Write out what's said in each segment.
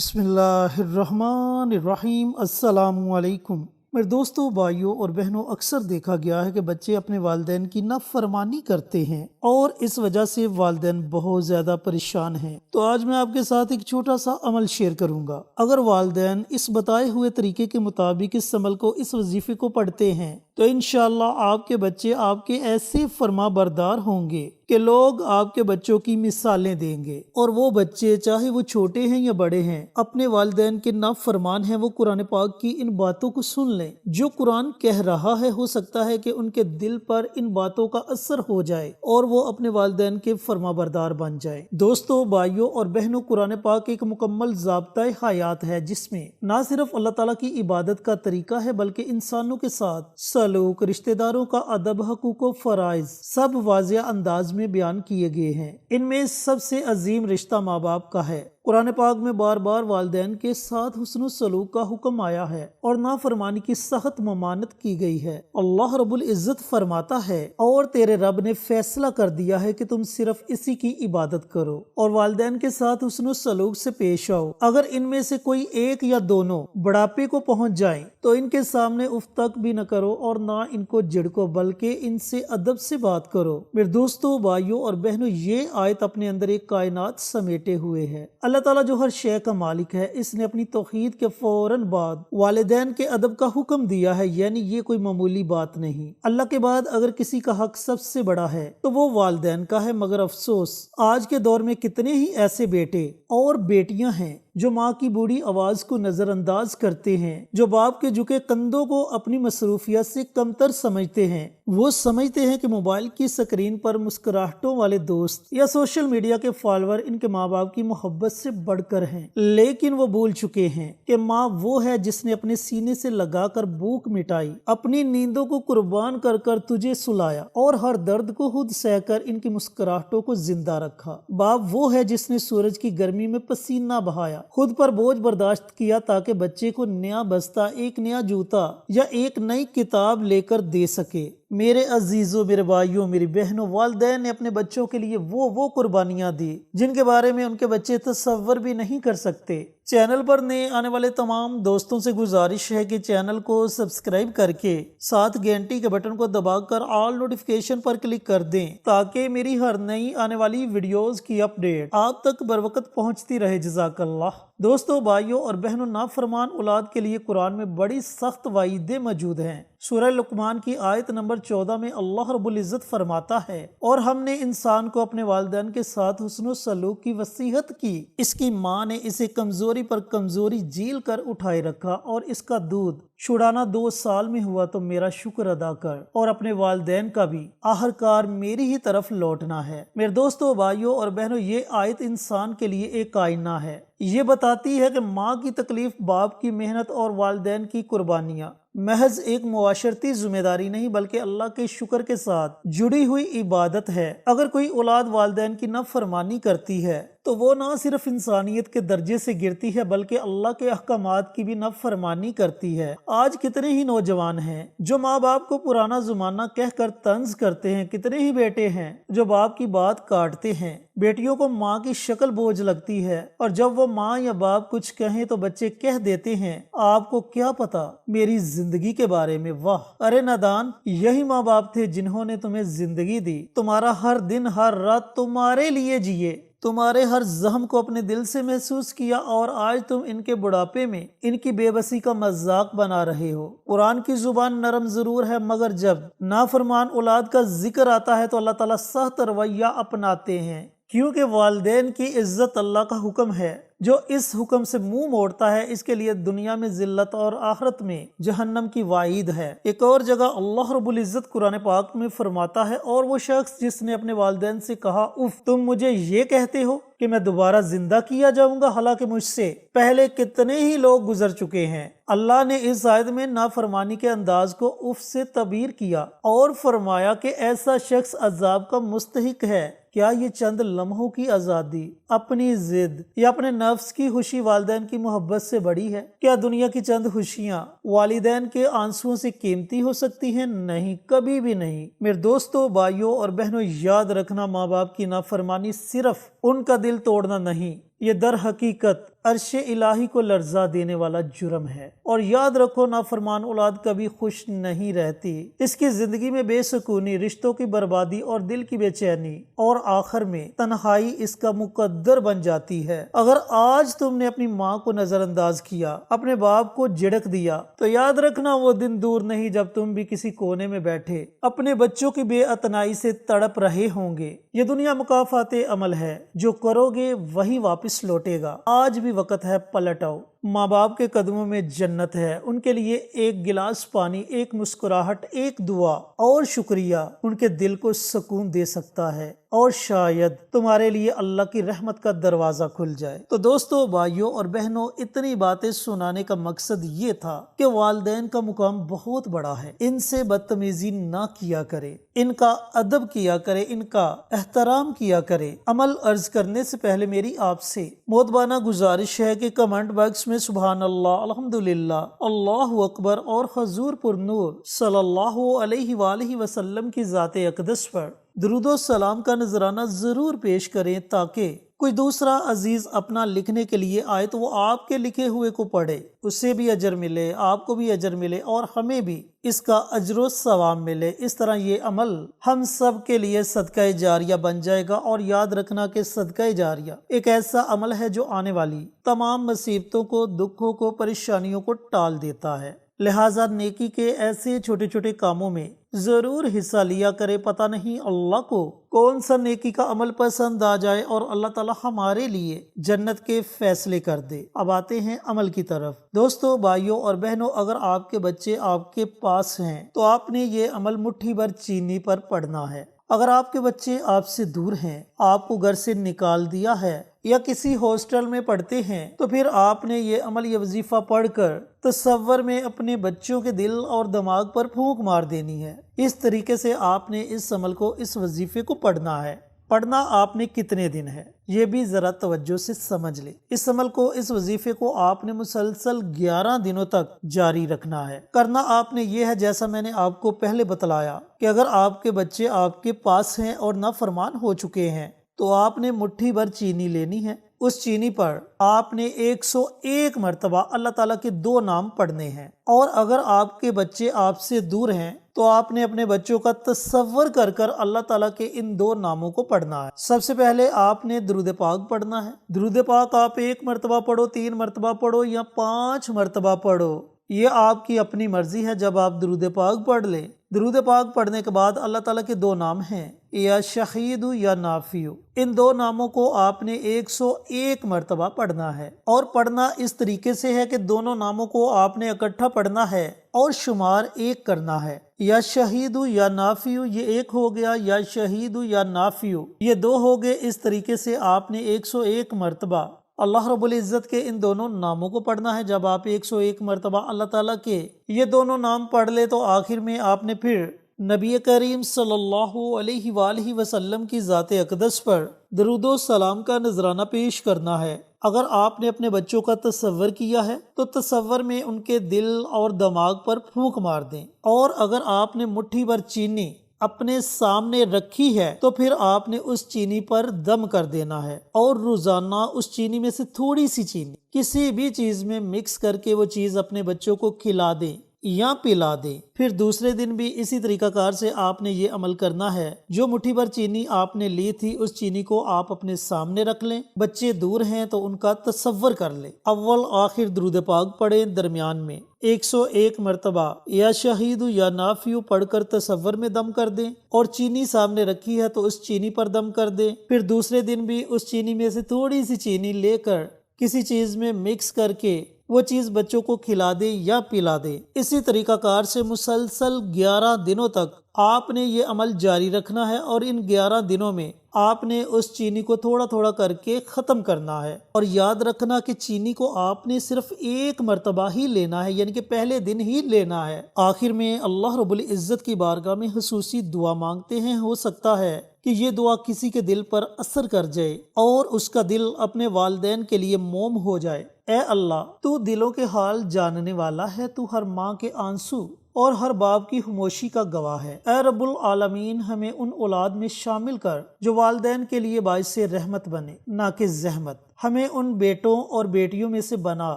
بسم اللہ الرحمن الرحیم۔ السلام علیکم میرے دوستوں، بھائیوں اور بہنوں، اکثر دیکھا گیا ہے کہ بچے اپنے والدین کی نافرمانی کرتے ہیں اور اس وجہ سے والدین بہت زیادہ پریشان ہیں۔ تو آج میں آپ کے ساتھ ایک چھوٹا سا عمل شیئر کروں گا۔ اگر والدین اس بتائے ہوئے طریقے کے مطابق اس عمل کو، اس وظیفے کو پڑھتے ہیں تو انشاءاللہ آپ کے بچے آپ کے ایسے فرما بردار ہوں گے کہ لوگ آپ کے بچوں کی مثالیں دیں گے، اور وہ بچے چاہے وہ چھوٹے ہیں یا بڑے ہیں، اپنے والدین کے نافرمان ہیں، وہ قرآن پاک کی ان باتوں کو سن لیں جو قرآن کہہ رہا ہے۔ ہو سکتا ہے کہ ان کے دل پر ان باتوں کا اثر ہو جائے اور وہ اپنے والدین کے فرما بردار بن جائیں۔ دوستوں، بھائیوں اور بہنوں، قرآن پاک ایک مکمل ضابطۂ حیات ہے جس میں نہ صرف اللہ تعالیٰ کی عبادت کا طریقہ ہے بلکہ انسانوں کے ساتھ سلوک، رشتہ داروں کا ادب، حقوق و فرائض سب واضح انداز میں بیان کیے گئے ہیں۔ ان میں سب سے عظیم رشتہ ماں باپ کا ہے۔ قرآن پاک میں بار بار والدین کے ساتھ حسن و سلوک کا حکم آیا ہے اور نافرمانی کی سخت ممانعت کی گئی ہے۔ اللہ رب العزت فرماتا ہے، اور تیرے رب نے فیصلہ کر دیا ہے کہ تم صرف اسی کی عبادت کرو اور والدین کے ساتھ حسن و سلوک سے پیش آؤ۔ اگر ان میں سے کوئی ایک یا دونوں بڑھاپے کو پہنچ جائیں تو ان کے سامنے اف تک بھی نہ کرو اور نہ ان کو جھڑکو، بلکہ ان سے ادب سے بات کرو۔ میرے دوستوں، بھائیوں اور بہنوں، یہ آیت اپنے اندر ایک کائنات سمیٹے ہوئے ہے۔ اللہ تعالیٰ جو ہر شے کا مالک ہے، اس نے اپنی توحید کے فوراً بعد والدین کے ادب کا حکم دیا ہے، یعنی یہ کوئی معمولی بات نہیں۔ اللہ کے بعد اگر کسی کا حق سب سے بڑا ہے تو وہ والدین کا ہے، مگر افسوس آج کے دور میں کتنے ہی ایسے بیٹے اور بیٹیاں ہیں جو ماں کی بوڑھی آواز کو نظر انداز کرتے ہیں، جو باپ کے جھکے کندھوں کو اپنی مصروفیت سے کمتر سمجھتے ہیں۔ وہ سمجھتے ہیں کہ موبائل کی سکرین پر مسکراہٹوں والے دوست یا سوشل میڈیا کے فالوور ان کے ماں باپ کی محبت سے بڑھ کر ہیں، لیکن وہ بھول چکے ہیں کہ ماں وہ ہے جس نے اپنے سینے سے لگا کر بھوک مٹائی، اپنی نیندوں کو قربان کر کر تجھے سلایا اور ہر درد کو خود سہ کر ان کی مسکراہٹوں کو زندہ رکھا۔ باپ وہ ہے جس نے سورج کی گرمی میں پسینہ بہایا، خود پر بوجھ برداشت کیا تاکہ بچے کو نیا بستہ، ایک نیا جوتا یا ایک نئی کتاب لے کر دے سکے۔ میرے عزیزوں، میرے بھائیوں، میری بہنوں، والدین نے اپنے بچوں کے لیے وہ قربانیاں دی جن کے بارے میں ان کے بچے تصور بھی نہیں کر سکتے۔ چینل پر نئے آنے والے تمام دوستوں سے گزارش ہے کہ چینل کو سبسکرائب کر کے ساتھ گھنٹی کے بٹن کو دبا کر آل نوٹیفیکیشن پر کلک کر دیں تاکہ میری ہر نئی آنے والی ویڈیوز کی اپڈیٹ آپ تک بر وقت پہنچتی رہے۔ جزاک اللہ۔ دوستوں، بھائیوں اور بہنوں، نافرمان اولاد کے لیے قرآن میں بڑی سخت وعیدیں موجود ہیں۔ سورہ لقمان کی آیت نمبر 14 میں اللہ رب العزت فرماتا ہے، اور ہم نے انسان کو اپنے والدین کے ساتھ حسن و سلوک کی وصیت کی، اس کی ماں نے اسے کمزوری پر کمزوری جھیل کر اٹھائے رکھا، اور اس کا دودھ چھڑانا 2 سال میں ہوا تو میرا شکر ادا کر، اور اپنے والدین کا بھی آخرکار میری ہی طرف لوٹنا ہے۔ میرے دوستوں، بھائیوں اور بہنوں، یہ آیت انسان کے لیے ایک آئینہ ہے۔ یہ بتاتی ہے کہ ماں کی تکلیف، باپ کی محنت اور والدین کی قربانیاں محض ایک معاشرتی ذمہ داری نہیں بلکہ اللہ کے شکر کے ساتھ جڑی ہوئی عبادت ہے۔ اگر کوئی اولاد والدین کی نافرمانی کرتی ہے تو وہ نہ صرف انسانیت کے درجے سے گرتی ہے بلکہ اللہ کے احکامات کی بھی نافرمانی کرتی ہے۔ آج کتنے ہی نوجوان ہیں جو ماں باپ کو پرانا زمانہ کہہ کر طنز کرتے ہیں، کتنے ہی بیٹے ہیں جو باپ کی بات کاٹتے ہیں۔ بیٹیوں کو ماں کی شکل بوجھ لگتی ہے، اور جب وہ ماں یا باپ کچھ کہیں تو بچے کہہ دیتے ہیں، آپ کو کیا پتا میری زندگی کے بارے میں۔ واہ، ارے نادان، یہی ماں باپ تھے جنہوں نے تمہیں زندگی دی، تمہارا ہر دن ہر رات تمہارے لیے جیے، تمہارے ہر زخم کو اپنے دل سے محسوس کیا، اور آج تم ان کے بڑھاپے میں ان کی بے بسی کا مذاق بنا رہے ہو۔ قرآن کی زبان نرم ضرور ہے، مگر جب نافرمان اولاد کا ذکر آتا ہے تو اللہ تعالیٰ سخت رویہ اپناتے ہیں، کیونکہ والدین کی عزت اللہ کا حکم ہے۔ جو اس حکم سے منہ موڑتا ہے اس کے لیے دنیا میں ذلت اور آخرت میں جہنم کی وعید ہے۔ ایک اور جگہ اللہ رب العزت قرآن پاک میں فرماتا ہے، اور وہ شخص جس نے اپنے والدین سے کہا، اف، تم مجھے یہ کہتے ہو کہ میں دوبارہ زندہ کیا جاؤں گا، حالانکہ مجھ سے پہلے کتنے ہی لوگ گزر چکے ہیں۔ اللہ نے اس آیت میں نافرمانی کے انداز کو اف سے تعبیر کیا اور فرمایا کہ ایسا شخص عذاب کا مستحق ہے۔ کیا یہ چند لمحوں کی آزادی، اپنی ضد یا اپنے نفس کی خوشی والدین کی محبت سے بڑی ہے؟ کیا دنیا کی چند خوشیاں والدین کے آنسوؤں سے قیمتی ہو سکتی ہیں؟ نہیں، کبھی بھی نہیں۔ میرے دوستوں، بھائیوں اور بہنوں، یاد رکھنا، ماں باپ کی نافرمانی صرف ان کا دل توڑنا نہیں، یہ در حقیقت عرش الہی کو لرزا دینے والا جرم ہے۔ اور یاد رکھو نافرمان اولاد کبھی خوش نہیں رہتی، اس کی زندگی میں بے سکونی، رشتوں کی بربادی اور دل کی بے چینی، اور آخر میں تنہائی اس کا مقدر بن جاتی ہے۔ اگر آج تم نے اپنی ماں کو نظر انداز کیا، اپنے باپ کو جھڑک دیا، تو یاد رکھنا وہ دن دور نہیں جب تم بھی کسی کونے میں بیٹھے اپنے بچوں کی بے اعتنائی سے تڑپ رہے ہوں گے۔ یہ دنیا مکافات عمل ہے، جو کرو گے وہی واپس لوٹے گا۔ آج بھی وقت ہے، پلٹ آؤ۔ ماں باپ کے قدموں میں جنت ہے، ان کے لیے ایک گلاس پانی، ایک مسکراہٹ، ایک دعا اور شکریہ ان کے دل کو سکون دے سکتا ہے، اور شاید تمہارے لیے اللہ کی رحمت کا دروازہ کھل جائے۔ تو دوستو، بھائیوں اور بہنوں، اتنی باتیں سنانے کا مقصد یہ تھا کہ والدین کا مقام بہت بڑا ہے، ان سے بدتمیزی نہ کیا کرے، ان کا ادب کیا کرے، ان کا احترام کیا کرے۔ عمل عرض کرنے سے پہلے میری آپ سے مؤدبانہ گزارش ہے کہ کمنٹ باکس میں سبحان اللہ، الحمدللہ، اللہ اکبر اور حضور پر نور صلی اللہ علیہ وآلہ وسلم کی ذات اقدس پر درود و سلام کا نذرانہ ضرور پیش کریں، تاکہ کوئی دوسرا عزیز اپنا لکھنے کے لیے آئے تو وہ آپ کے لکھے ہوئے کو پڑھے، اسے بھی اجر ملے، آپ کو بھی اجر ملے، اور ہمیں بھی اس کا اجر و ثواب ملے۔ اس طرح یہ عمل ہم سب کے لیے صدقہ جاریہ بن جائے گا۔ اور یاد رکھنا کہ صدقہ جاریہ ایک ایسا عمل ہے جو آنے والی تمام مصیبتوں کو، دکھوں کو، پریشانیوں کو ٹال دیتا ہے۔ لہٰذا نیکی کے ایسے چھوٹے چھوٹے کاموں میں ضرور حصہ لیا کرے، پتہ نہیں اللہ کو کون سا نیکی کا عمل پسند آ جائے اور اللہ تعالی ہمارے لیے جنت کے فیصلے کر دے۔ اب آتے ہیں عمل کی طرف۔ دوستو، بھائیوں اور بہنوں، اگر آپ کے بچے آپ کے پاس ہیں تو آپ نے یہ عمل مٹھی بھر چینی پر پڑھنا ہے۔ اگر آپ کے بچے آپ سے دور ہیں، آپ کو گھر سے نکال دیا ہے یا کسی ہاسٹل میں پڑھتے ہیں، تو پھر آپ نے یہ عمل، یہ وظیفہ پڑھ کر تصور میں اپنے بچوں کے دل اور دماغ پر پھونک مار دینی ہے۔ اس طریقے سے آپ نے اس عمل کو، اس وظیفے کو پڑھنا ہے۔ پڑھنا آپ نے کتنے دن ہے، یہ بھی ذرا توجہ سے سمجھ لیں۔ اس عمل کو، اس وظیفے کو آپ نے مسلسل 11 دنوں تک جاری رکھنا ہے۔ کرنا آپ نے یہ ہے، جیسا میں نے آپ کو پہلے بتلایا، کہ اگر آپ کے بچے آپ کے پاس ہیں اور نافرمان ہو چکے ہیں تو آپ نے مٹھی بھر چینی لینی ہے۔ اس چینی پر آپ نے 101 مرتبہ اللہ تعالیٰ کے 2 نام پڑھنے ہیں۔ اور اگر آپ کے بچے آپ سے دور ہیں تو آپ نے اپنے بچوں کا تصور کر کر اللہ تعالیٰ کے ان 2 ناموں کو پڑھنا ہے۔ سب سے پہلے آپ نے درود پاک پڑھنا ہے۔ درود پاک آپ 1 مرتبہ پڑھو، 3 مرتبہ پڑھو یا 5 مرتبہ پڑھو، یہ آپ کی اپنی مرضی ہے جب آپ درود پاک پڑھ لیں۔ درود پاک پڑھنے کے بعد اللہ تعالیٰ کے 2 نام ہیں، یا شہید یا نافع۔ ان 2 ناموں کو آپ نے 101 مرتبہ پڑھنا ہے، اور پڑھنا اس طریقے سے ہے کہ دونوں ناموں کو آپ نے اکٹھا پڑھنا ہے اور شمار 1 کرنا ہے۔ یا شہید یا نافع یہ 1 ہو گیا، یا شہید یا نافع یہ 2 ہو گئے۔ اس طریقے سے آپ نے 101 مرتبہ اللہ رب العزت کے ان دونوں ناموں کو پڑھنا ہے۔ جب آپ 101 مرتبہ اللہ تعالیٰ کے یہ دونوں نام پڑھ لے تو آخر میں آپ نے پھر نبی کریم صلی اللہ علیہ وآلہ وسلم کی ذات اقدس پر درود و سلام کا نذرانہ پیش کرنا ہے۔ اگر آپ نے اپنے بچوں کا تصور کیا ہے تو تصور میں ان کے دل اور دماغ پر پھونک مار دیں، اور اگر آپ نے مٹھی بھر چینی اپنے سامنے رکھی ہے تو پھر آپ نے اس چینی پر دم کر دینا ہے، اور روزانہ اس چینی میں سے تھوڑی سی چینی کسی بھی چیز میں مکس کر کے وہ چیز اپنے بچوں کو کھلا دیں یا پلا دیں۔ پھر دوسرے دن بھی اسی طریقہ کار سے آپ نے یہ عمل کرنا ہے۔ جو مٹھی بھر چینی آپ نے لی تھی، اس چینی کو آپ اپنے سامنے رکھ لیں۔ بچے دور ہیں تو ان کا تصور کر لیں، اول آخر درود پاک پڑھیں، درمیان میں 101 مرتبہ یا شہید یا نافع پڑھ کر تصور میں دم کر دیں، اور چینی سامنے رکھی ہے تو اس چینی پر دم کر دیں۔ پھر دوسرے دن بھی اس چینی میں سے تھوڑی سی چینی لے کر کسی چیز میں مکس کر کے وہ چیز بچوں کو کھلا دے یا پلا دے۔ اسی طریقہ کار سے مسلسل 11 دنوں تک آپ نے یہ عمل جاری رکھنا ہے، اور ان 11 دنوں میں آپ نے اس چینی کو تھوڑا تھوڑا کر کے ختم کرنا ہے۔ اور یاد رکھنا کہ چینی کو آپ نے صرف 1 مرتبہ ہی لینا ہے، یعنی کہ پہلے دن ہی لینا ہے۔ آخر میں اللہ رب العزت کی بارگاہ میں خصوصی دعا مانگتے ہیں۔ ہو سکتا ہے کہ یہ دعا کسی کے دل پر اثر کر جائے اور اس کا دل اپنے والدین کے لیے موم ہو جائے۔ اے اللہ، تو دلوں کے حال جاننے والا ہے، تو ہر ماں کے آنسو اور ہر باپ کی خاموشی کا گواہ ہے۔ اے رب العالمین، ہمیں ان اولاد میں شامل کر جو والدین کے لیے باعث رحمت بنے، نہ کہ زحمت۔ ہمیں ان بیٹوں اور بیٹیوں میں سے بنا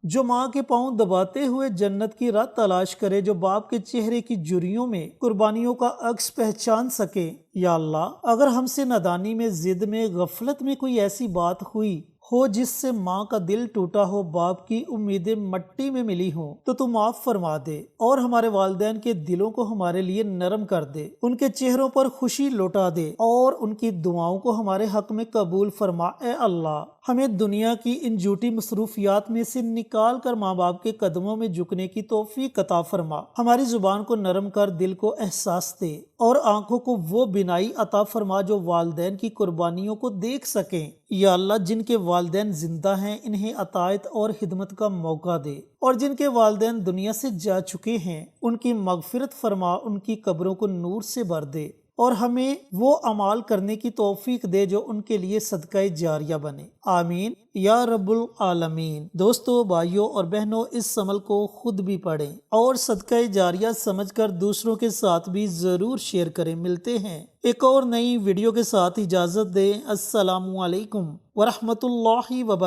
جو ماں کے پاؤں دباتے ہوئے جنت کی راہ تلاش کرے، جو باپ کے چہرے کی جھریوں میں قربانیوں کا عکس پہچان سکے۔ یا اللہ، اگر ہم سے نادانی میں، ضد میں، غفلت میں کوئی ایسی بات ہوئی ہو جس سے ماں کا دل ٹوٹا ہو، باپ کی امیدیں مٹی میں ملی ہوں، تو معاف فرما دے اور ہمارے والدین کے دلوں کو ہمارے لیے نرم کر دے، ان کے چہروں پر خوشی لوٹا دے اور ان کی دعاؤں کو ہمارے حق میں قبول فرما۔ اے اللہ، ہمیں دنیا کی ان جھوٹی مصروفیات میں سے نکال کر ماں باپ کے قدموں میں جھکنے کی توفیق عطا فرما، ہماری زبان کو نرم کر دل کو احساس دے اور آنکھوں کو وہ بینائی عطا فرما جو والدین کی قربانیوں کو دیکھ سکیں۔ یا اللہ، جن کے والدین زندہ ہیں انہیں اطاعت اور خدمت کا موقع دے، اور جن کے والدین دنیا سے جا چکے ہیں ان کی مغفرت فرما، ان کی قبروں کو نور سے بھر دے اور ہمیں وہ اعمال کرنے کی توفیق دے جو ان کے لیے صدقہ جاریہ بنے۔ آمین یا رب العالمین۔ دوستو، بھائیوں اور بہنوں، اس عمل کو خود بھی پڑھیں اور صدقہ جاریہ سمجھ کر دوسروں کے ساتھ بھی ضرور شیئر کریں۔ ملتے ہیں ایک اور نئی ویڈیو کے ساتھ، اجازت دیں۔ السلام علیکم ورحمۃ اللہ وبرکاتہ۔